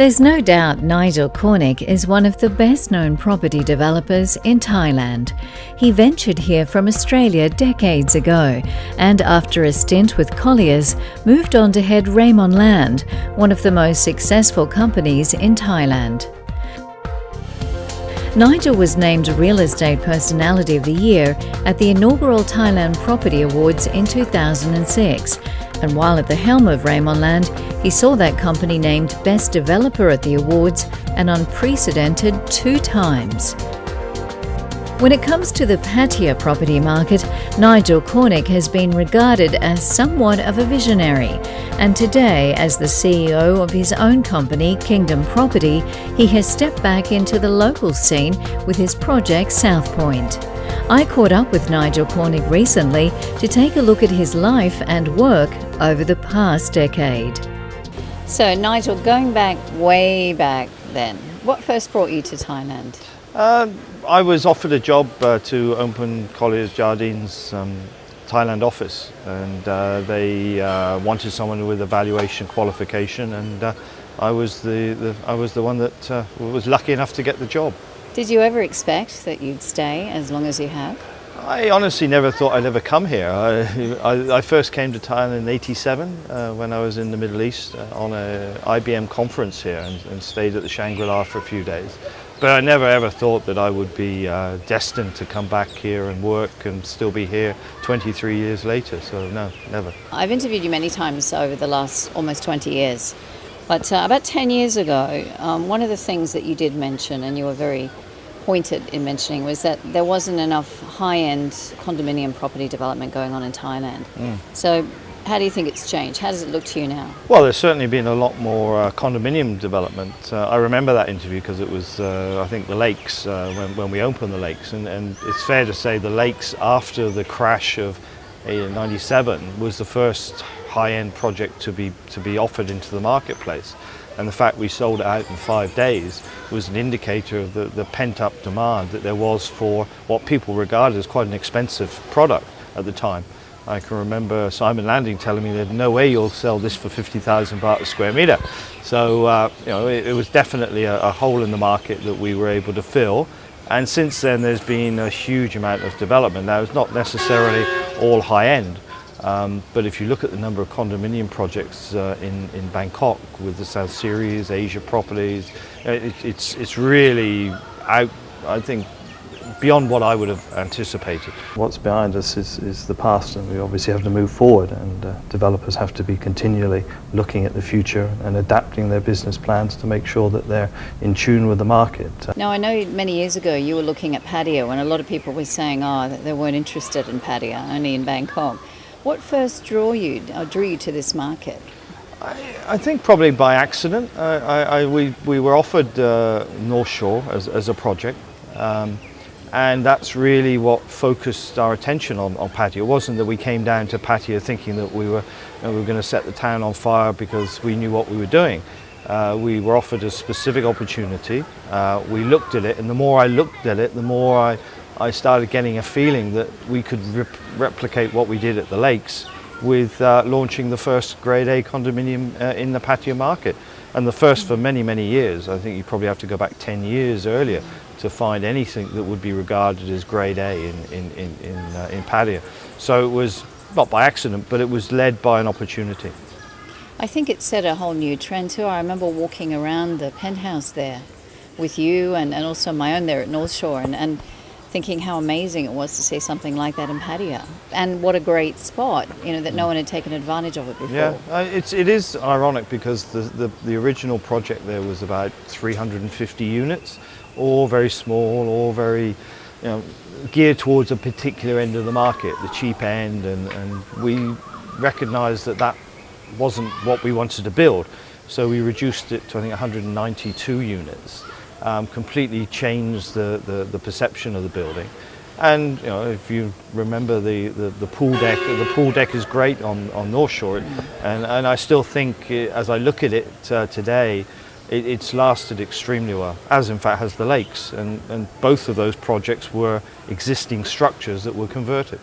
There's no doubt Nigel Cornick is one of the best-known property developers in Thailand. He ventured here from Australia decades ago and after a stint with Colliers, moved on to head Raimon Land, one of the most successful companies in Thailand. Nigel was named Real Estate Personality of the Year at the inaugural Thailand Property Awards in 2006, and while at the helm of Raimon Land, he saw that company named Best Developer at the awards an unprecedented 2 times. When it comes to the Pattaya property market, Nigel Cornick has been regarded as somewhat of a visionary, and today, as the CEO of his own company, Kingdom Property, he has stepped back into the local scene with his project South Point. I caught up with Nigel Cornick recently to take a look at his life and work over the past decade. So Nigel, going back way back then, what first brought you to Thailand? I was offered a job to open Colliers Jardines Thailand office, and they wanted someone with a valuation qualification, and I was the one that was lucky enough to get the job. Did you ever expect that you'd stay as long as you have? I honestly never thought I'd ever come here. I first came to Thailand in '87 when I was in the Middle East on a IBM conference here and stayed at the Shangri-La for a few days. But I never ever thought that I would be destined to come back here and work and still be here 23 years later, so no, never. I've interviewed you many times over the last almost 20 years, but about 10 years ago, one of the things that you did mention, and you were very pointed in mentioning, was that there wasn't enough high-end condominium property development going on in Thailand. So how do you think it's changed? How does it look to you now? Well, there's certainly been a lot more condominium development. I remember that interview because it was, I think, the Lakes, when we opened the Lakes. And it's fair to say the Lakes, after the crash of '97, was the first high-end project to be offered into the marketplace. And the fact we sold it out in 5 days was an indicator of the pent-up demand that there was for what people regarded as quite an expensive product at the time. I can remember Simon Landing telling me there's no way you'll sell this for 50,000 baht a square metre. So it was definitely a hole in the market that we were able to fill. And since then there's been a huge amount of development. Now it's not necessarily all high-end, but if you look at the number of condominium projects in Bangkok with the South Series, Asia Properties, it's really out, I think, beyond what I would have anticipated. What's behind us is the past, and we obviously have to move forward, and developers have to be continually looking at the future and adapting their business plans to make sure that they're in tune with the market. Now, I know many years ago you were looking at Pattaya, and a lot of people were saying that they weren't interested in Pattaya, only in Bangkok. What first drew you to this market? I think probably by accident. We were offered North Shore as a project. And that's really what focused our attention on Pattaya. It wasn't that we came down to Pattaya thinking that we were going to set the town on fire because we knew what we were doing. We were offered a specific opportunity. We looked at it, and the more I looked at it, the more I started getting a feeling that we could replicate what we did at the Lakes with launching the first Grade A condominium in the Pattaya market. And the first for many, many years. I think you probably have to go back 10 years earlier to find anything that would be regarded as Grade A in Pattaya. So it was not by accident, but it was led by an opportunity. I think it set a whole new trend too. I remember walking around the penthouse there with you and also my own there at North Shore and thinking how amazing it was to see something like that in Pattaya, and what a great spot, that no one had taken advantage of it before. Yeah, it is ironic because the original project there was about 350 units, all very small, all very geared towards a particular end of the market, the cheap end, and we recognised that wasn't what we wanted to build, so we reduced it to I think 192 units. Completely changed the perception of the building. And if you remember the pool deck is great on North Shore, and I still think as I look at it today, it's lasted extremely well, as in fact has the Lakes, and both of those projects were existing structures that were converted.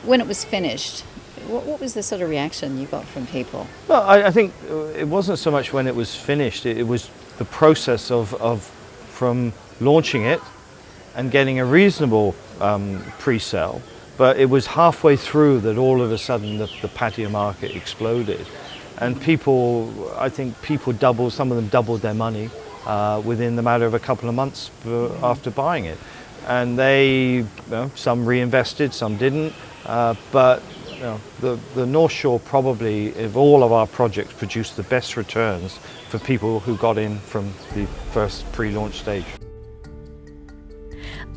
When it was finished, what was the sort of reaction you got from people? Well, I think it wasn't so much when it was finished, it was the process of from launching it and getting a reasonable pre-sale, but it was halfway through that all of a sudden the Pattaya market exploded, and I think people doubled, some of them doubled their money within the matter of a couple of months after buying it, and some reinvested, some didn't, but the North Shore probably, of all of our projects, produced the best returns for people who got in from the first pre-launch stage.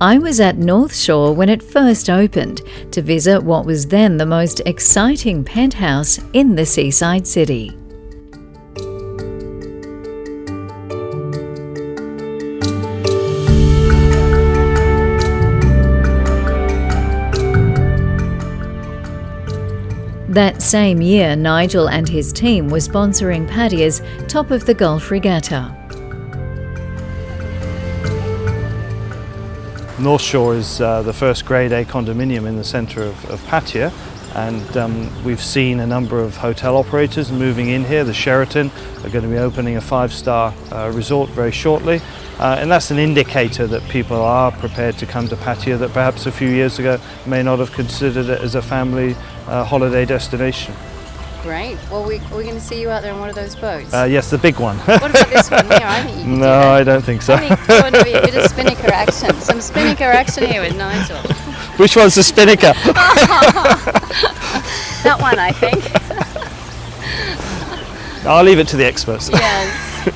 I was at North Shore when it first opened to visit what was then the most exciting penthouse in the seaside city. That same year, Nigel and his team were sponsoring Pattaya's Top of the Gulf Regatta. North Shore is the first Grade A condominium in the centre of Pattaya, and we've seen a number of hotel operators moving in here. The Sheraton are going to be opening a 5-star resort very shortly, and that's an indicator that people are prepared to come to Pattaya that perhaps a few years ago may not have considered it as a family holiday destination. Great. Well, we're going to see you out there on one of those boats. Yes, the big one. What about this one here? I think you can do that. I don't think so. I think there's going to be a bit of spinnaker action. Some spinnaker action here with Nigel. Which one's the spinnaker? That one, I think. I'll leave it to the experts. Yes.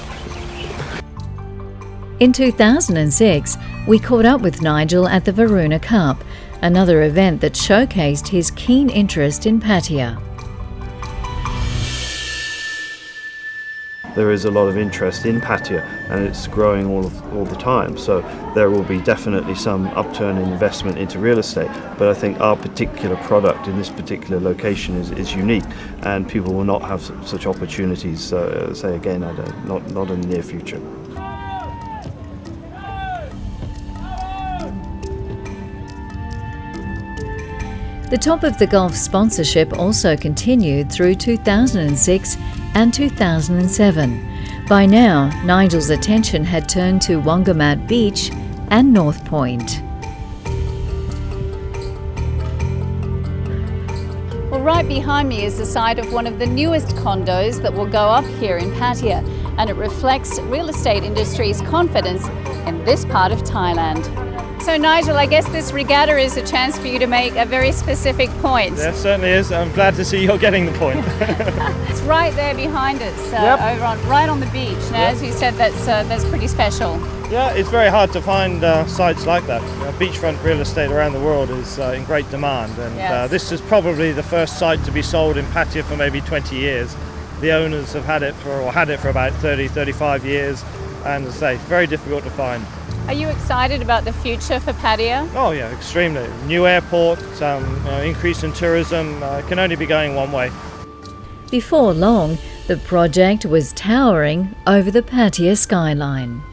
In 2006, we caught up with Nigel at the Verona Cup, another event that showcased his keen interest in Pattaya. There is a lot of interest in Pattaya, and it's growing all the time, so there will be definitely some upturn in investment into real estate, but I think our particular product in this particular location is unique, and people will not have such opportunities, say again, not in the near future. The Top of the Gulf sponsorship also continued through 2006 and 2007. By now, Nigel's attention had turned to Wongamat Beach and North Point. Well, right behind me is the site of one of the newest condos that will go up here in Pattaya, and it reflects real estate industry's confidence in this part of Thailand. So Nigel, I guess this regatta is a chance for you to make a very specific point. There certainly is. I'm glad to see you're getting the point. It's right there behind us, Yep. right on the beach. Now, Yep. as you said, that's pretty special. Yeah, it's very hard to find sites like that. Beachfront real estate around the world is in great demand, and Yes. this is probably the first site to be sold in Pattaya for maybe 20 years. The owners have had it for about 35 years, and as I say, very difficult to find. Are you excited about the future for Pattaya? Oh yeah, extremely. New airport, increase in tourism, can only be going one way. Before long, the project was towering over the Pattaya skyline.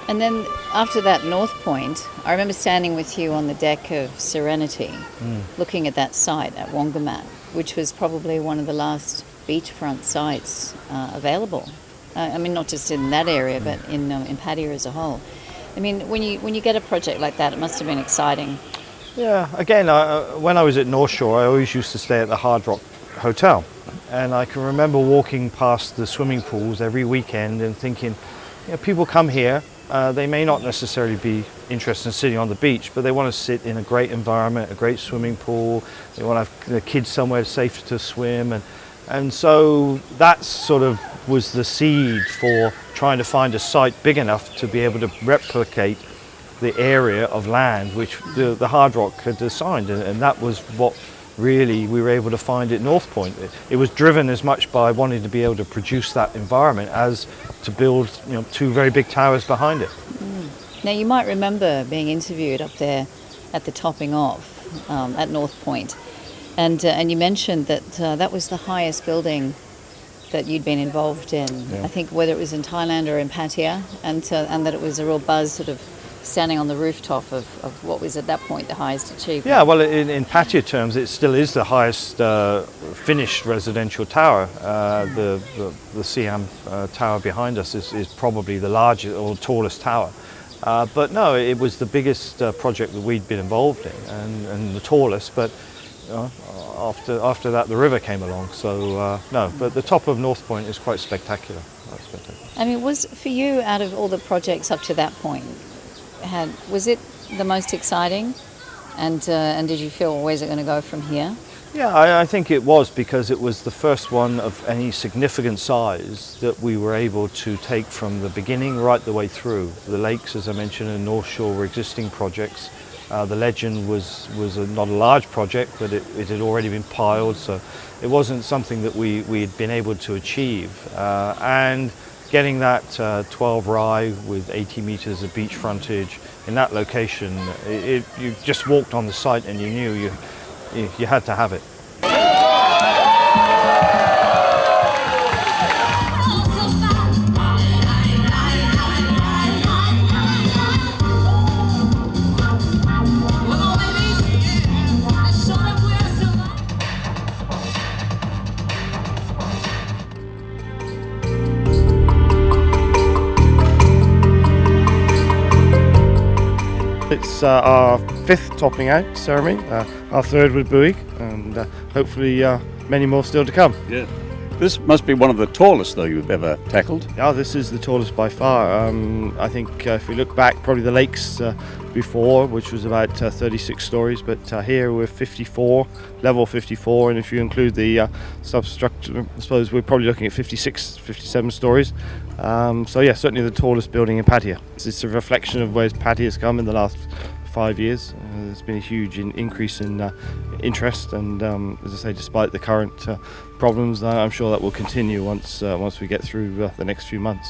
And then after that North Point, I remember standing with you on the deck of Serenity, looking at that site at Wongamat, which was probably one of the last beachfront sites available. I mean, not just in that area, but in Pattaya as a whole. I mean, when you get a project like that, it must have been exciting. Yeah, again, when I was at North Shore, I always used to stay at the Hard Rock Hotel. And I can remember walking past the swimming pools every weekend and thinking, people come here, they may not necessarily be interested in sitting on the beach, but they want to sit in a great environment, a great swimming pool. They want to have their kids somewhere safe to swim. And so that sort of was the seed for trying to find a site big enough to be able to replicate the area of land which the Hard Rock had assigned, and that was what really we were able to find at North Point. It was driven as much by wanting to be able to produce that environment as to build 2 very big towers behind it. Now, you might remember being interviewed up there at the topping off at North Point, and you mentioned that that was the highest building that you'd been involved in. Yeah. I think whether it was in Thailand or in Pattaya, and that it was a real buzz sort of standing on the rooftop of what was at that point the highest achievement. Yeah, well, in Pattaya terms, it still is the highest finished residential tower. The Siam tower behind us is probably the largest or tallest tower. But no, it was the biggest project that we'd been involved in, and the tallest. But after that, the river came along. So no, but the top of North Point is quite spectacular. I mean, was for you, out of all the projects up to that point, was it the most exciting? And did you feel, where's it going to go from here? Yeah, I think it was, because it was the first one of any significant size that we were able to take from the beginning right the way through. The lakes, as I mentioned, and North Shore were existing projects. The Legend was not a large project, but it had already been piled, so it wasn't something that we had been able to achieve. And getting that 12 rai with 80 metres of beach frontage in that location, you just walked on the site and you knew you had to have it. It's our fifth topping out ceremony, our third with buoy, and hopefully many more still to come. Yeah. This must be one of the tallest, though, you've ever tackled. Yeah, this is the tallest by far. I think if we look back, probably the lakes before, which was about 36 stories, but here we're 54, level 54, and if you include the substructure, I suppose we're probably looking at 56, 57 stories. So yeah, certainly the tallest building in Pattaya. It's a reflection of where Pattaya has come in the last 5 years. There's been a huge increase in interest, and as I say, despite the current problems, I'm sure that will continue once we get through the next few months.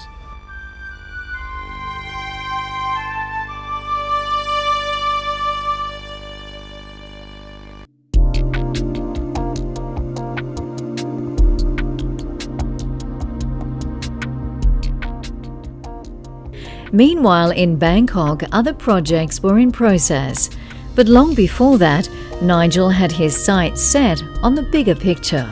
Meanwhile, in Bangkok, other projects were in process. But long before that, Nigel had his sights set on the bigger picture.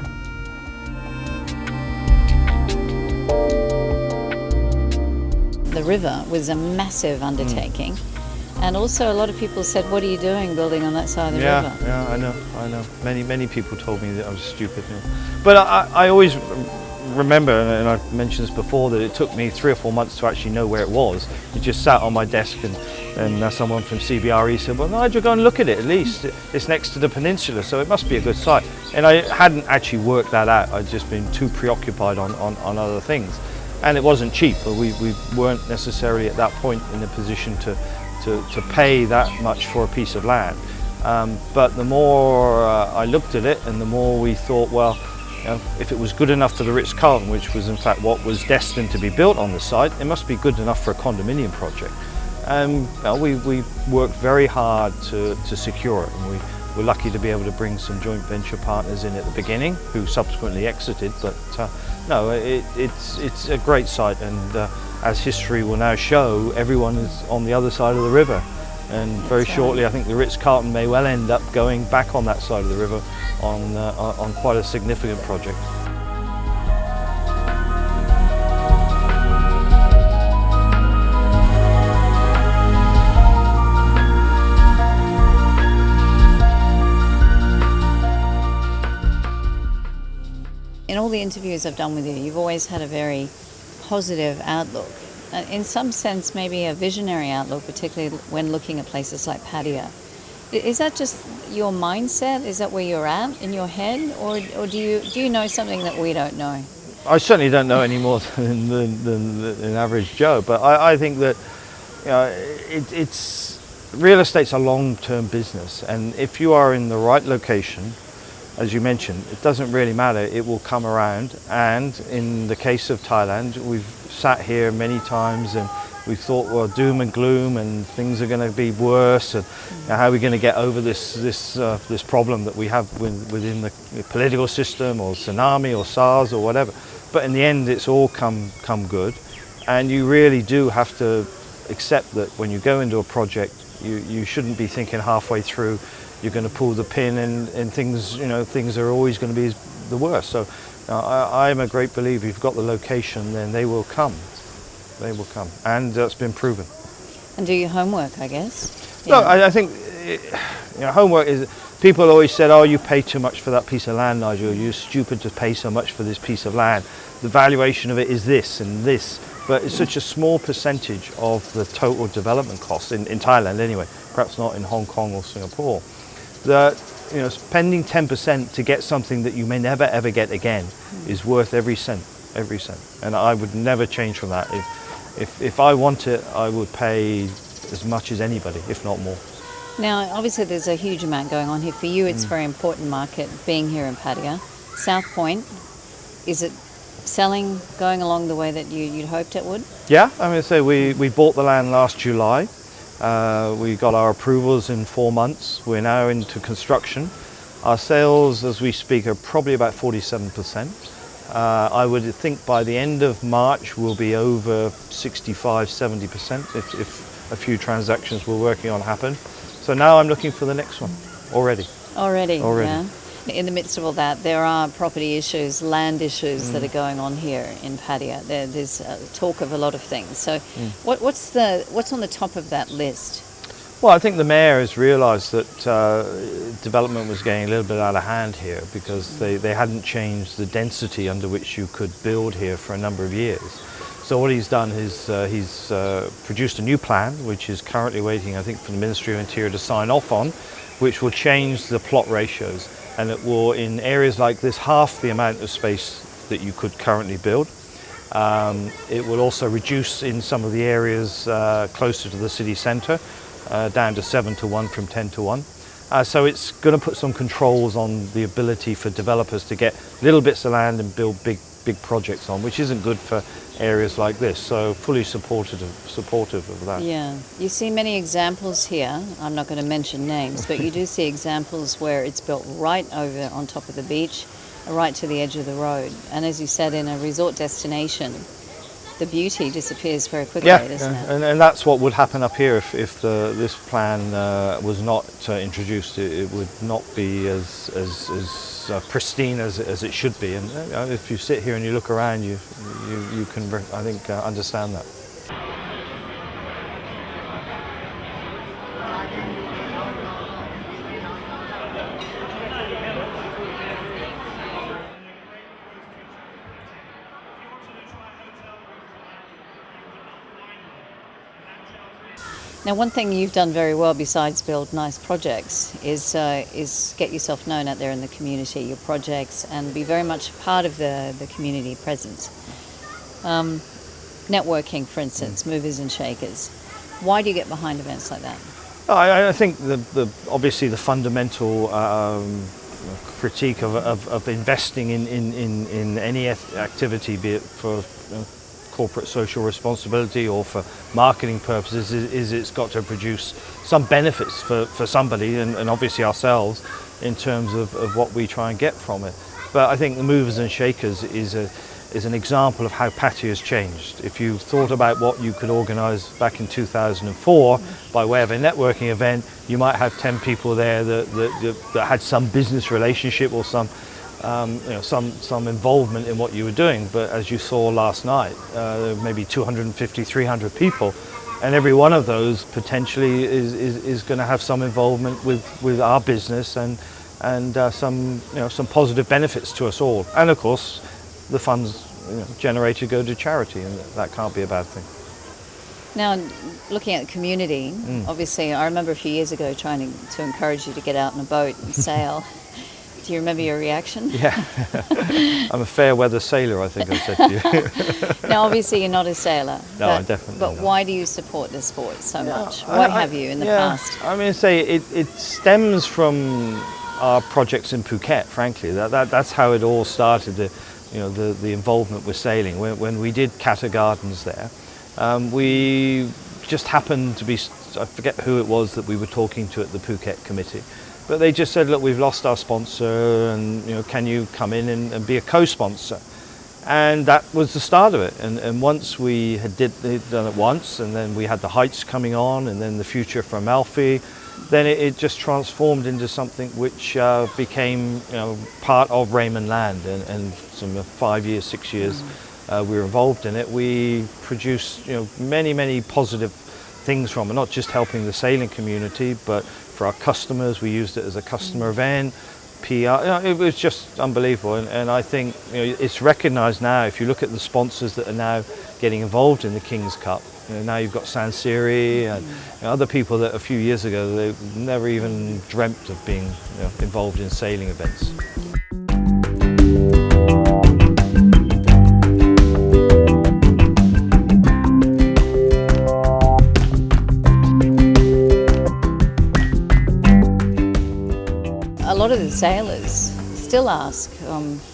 The river was a massive undertaking. And also a lot of people said, what are you doing building on that side of the river? Yeah, I know. Many people told me that I was stupid. But I always remember, and I've mentioned this before, that it took me 3 or 4 months to actually know where it was. It just sat on my desk, and someone from CBRE said, well, Nigel, go and look at it at least. It's next to the peninsula, so it must be a good site. And I hadn't actually worked that out. I'd just been too preoccupied on other things. And it wasn't cheap, but we weren't necessarily at that point in a position to pay that much for a piece of land. But the more I looked at it, and the more we thought, well, if it was good enough for the Ritz-Carlton, which was in fact what was destined to be built on the site, it must be good enough for a condominium project. We worked very hard to secure it, and we were lucky to be able to bring some joint venture partners in at the beginning, who subsequently exited. But no, it's a great site, and as history will now show, everyone is on the other side of the river. And very shortly, I think the Ritz-Carlton may well end up going back on that side of the river on quite a significant project. In all the interviews I've done with you, you've always had a very positive outlook. In some sense, maybe a visionary outlook, particularly when looking at places like Pattaya. Is that just your mindset? Is that where you're at in your head, or do you know something that we don't know? I certainly don't know any more than an average Joe, but I think that it's real estate's a long-term business, and if you are in the right location, as you mentioned, it doesn't really matter, it will come around. And in the case of Thailand, we've sat here many times and we thought, well, doom and gloom, and things are going to be worse, and how are we going to get over this problem that we have within the political system, or tsunami, or SARS, or whatever. But in the end, it's all come good, and you really do have to accept that when you go into a project, you shouldn't be thinking halfway through you're going to pull the pin and things, things are always going to be the worst. So I'm a great believer, if you've got the location, then they will come. They will come. And that's been proven. And do your homework, I guess. No, I think homework is, people always said, oh, you pay too much for that piece of land, Nigel, you're stupid to pay so much for this piece of land. The valuation of it is this and this, but it's such a small percentage of the total development cost, in Thailand anyway, perhaps not in Hong Kong or Singapore, that spending 10% to get something that you may never ever get again is worth every cent, and I would never change from that. If I want it, I would pay as much as anybody, if not more. Now, obviously there's a huge amount going on here. For you, it's a very important market, being here in Pattaya. South Point, is it selling, going along the way that you'd hoped it would? Yeah, we bought the land last July. We got our approvals in 4 months. We're now into construction. Our sales, as we speak, are probably about 47%. I would think by the end of March we'll be over 65-70% if a few transactions we're working on happen. So now I'm looking for the next one already. Already. Yeah. In the midst of all that, there are property issues, land issues that are going on here in Pattaya. There's talk of a lot of things. So what's on the top of that list? Well, I think the mayor has realised that development was getting a little bit out of hand here because they hadn't changed the density under which you could build here for a number of years. So what he's done is he's produced a new plan, which is currently waiting, I think, for the Ministry of Interior to sign off on, which will change the plot ratios, and it will, in areas like this, half the amount of space that you could currently build. It will also reduce in some of the areas closer to the city centre, down to 7-1 from 10-1. So it's going to put some controls on the ability for developers to get little bits of land and build big projects on, which isn't good for areas like this. So fully supportive of that. Yeah, you see many examples here. I'm not going to mention names, but you do see examples where it's built right over on top of the beach, right to the edge of the road. And as you said, in a resort destination, the beauty disappears very quickly, doesn't it? And that's what would happen up here if this plan was not introduced. It would not be as pristine as it should be. And if you sit here and you look around, you can, I think, understand that. Now, one thing you've done very well besides build nice projects is get yourself known out there in the community, your projects, and be very much part of the community presence. Networking, for instance, movers and shakers. Why do you get behind events like that? I think obviously the fundamental critique of investing in any activity, be it for corporate social responsibility or for marketing purposes, is it's got to produce some benefits for somebody and obviously ourselves in terms of what we try and get from it. But I think the movers and shakers is an example of how Pattaya has changed. If you thought about what you could organise back in 2004 by way of a networking event, you might have 10 people there that had some business relationship or some involvement in what you were doing. But as you saw last night, maybe 250, 300 people, and every one of those potentially is going to have some involvement with our business and some positive benefits to us all. And of course, the funds generated go to charity, and that can't be a bad thing. Now, looking at the community, obviously, I remember a few years ago trying to encourage you to get out on a boat and sail. Do you remember your reaction? Yeah, I'm a fair weather sailor, I think I said to you. Now, obviously, you're not a sailor. No, I definitely But not. why do you support this sport so much? Why have you in the past? I mean, it stems from our projects in Phuket, frankly. That's how it all started, the involvement with sailing. When we did Kata Gardens there, we just happened to be, I forget who it was that we were talking to at the Phuket committee, but they just said, look, we've lost our sponsor, and can you come in and be a co-sponsor? And that was the start of it. And once we had done it once, and then we had the Heights coming on, and then the future from Amalfi, then it just transformed into something which became, part of Raimon Land. And some 5 years, 6 years we were involved in it. We produced, many positive things from it, not just helping the sailing community, but for our customers. We used it as a customer event. PR, it was just unbelievable, and I think it's recognised now. If you look at the sponsors that are now getting involved in the King's Cup, now you've got Sansiri and other people that a few years ago they never even dreamt of being involved in sailing events. A lot of the sailors still ask,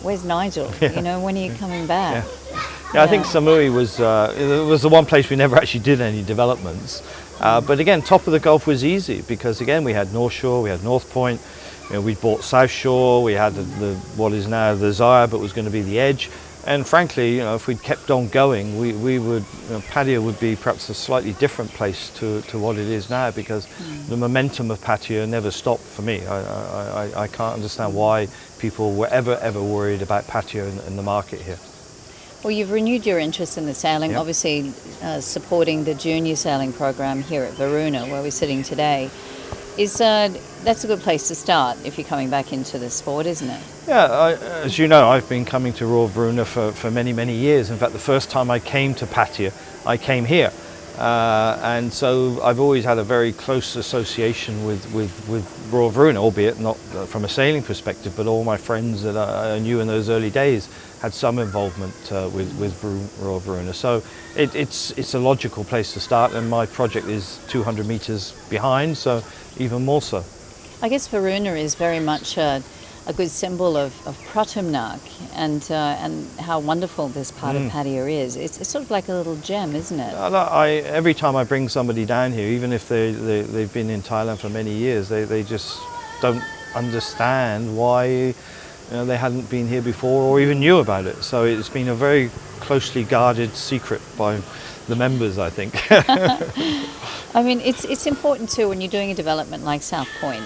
where's Nigel? When are you coming back? Yeah, I think Samui was the one place we never actually did any developments. But again, top of the Gulf was easy because again we had North Shore, we had North Point, we bought South Shore, we had what is now the Zaya, but was going to be the Edge. And frankly, if we'd kept on going, we would, Pattaya would be perhaps a slightly different place to what it is now, because the momentum of Pattaya never stopped for me. I can't understand why people were ever worried about Pattaya and the market here. Well, you've renewed your interest in the sailing, Yep. obviously supporting the junior sailing program here at Verona, where we're sitting today. That's a good place to start if you're coming back into the sport, isn't it? Yeah, as you know, I've been coming to Royal Verona for many years. In fact, the first time I came to Pattaya, I came here. And so I've always had a very close association with Royal Verona, albeit not from a sailing perspective, but all my friends that I knew in those early days had some involvement with Royal Verona. So it's a logical place to start, and my project is 200 metres behind, so even more so. I guess Verona is very much a good symbol of Pratumnak and how wonderful this part of Pattaya is. It's sort of like a little gem, isn't it? Every time I bring somebody down here, even if they've been in Thailand for many years, they just don't understand why they hadn't been here before or even knew about it. So it's been a very closely guarded secret by the members, I think. I mean, it's important too when you're doing a development like South Point,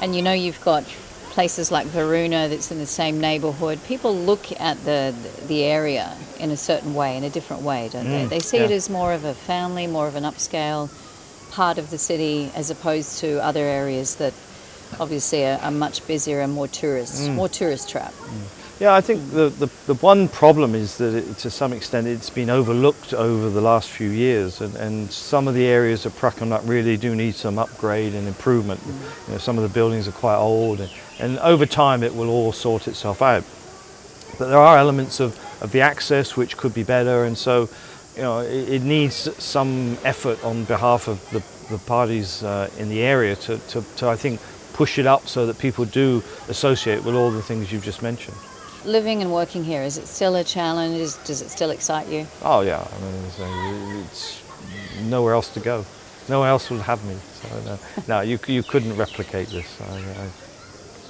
and you've got places like Verona that's in the same neighbourhood. People look at the area in a certain way, in a different way, don't they? They see it as more of a family, more of an upscale part of the city, as opposed to other areas that obviously are much busier and more tourist trap. Yeah, I think the one problem is that to some extent it's been overlooked over the last few years, and some of the areas of Pratumnak really do need some upgrade and improvement. Some of the buildings are quite old, and over time it will all sort itself out. But there are elements of the access which could be better, and so it needs some effort on behalf of the parties in the area to I think push it up so that people do associate with all the things you've just mentioned. Living and working here, is it still a challenge? Does it still excite you? Oh yeah, I mean, it's nowhere else to go. No one else would have me. So no, you couldn't replicate this.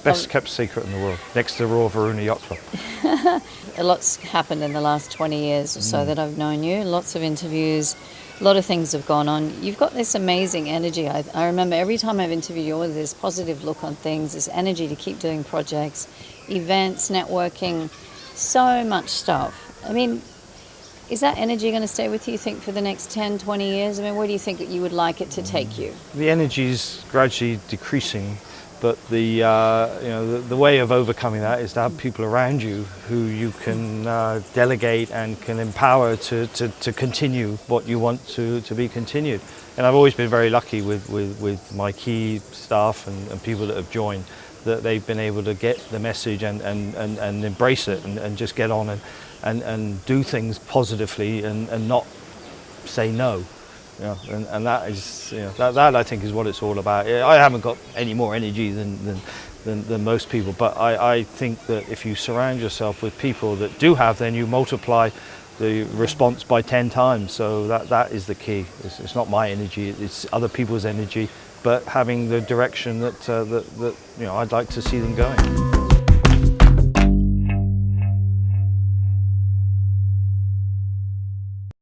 Best kept secret in the world, next to Royal Verona Yacht Club. A lot's happened in the last 20 years or so that I've known you. Lots of interviews, a lot of things have gone on. You've got this amazing energy. I remember every time I've interviewed you, with this positive look on things, this energy to keep doing projects, events, networking, so much stuff. I mean, is that energy going to stay with you, think, for the next 10, 20 years? I mean, where do you think that you would like it to take you? The energy's gradually decreasing, but the way of overcoming that is to have people around you who you can delegate and can empower to continue what you want to be continued. And I've always been very lucky with my key staff and people that have joined, that they've been able to get the message and embrace it and just get on and do things positively and not say no. And that is that I think is what it's all about. I haven't got any more energy than most people, but I think that if you surround yourself with people that do have, then you multiply the response by 10 times. So that is the key. It's not my energy, it's other people's energy, but having the direction that I'd like to see them going.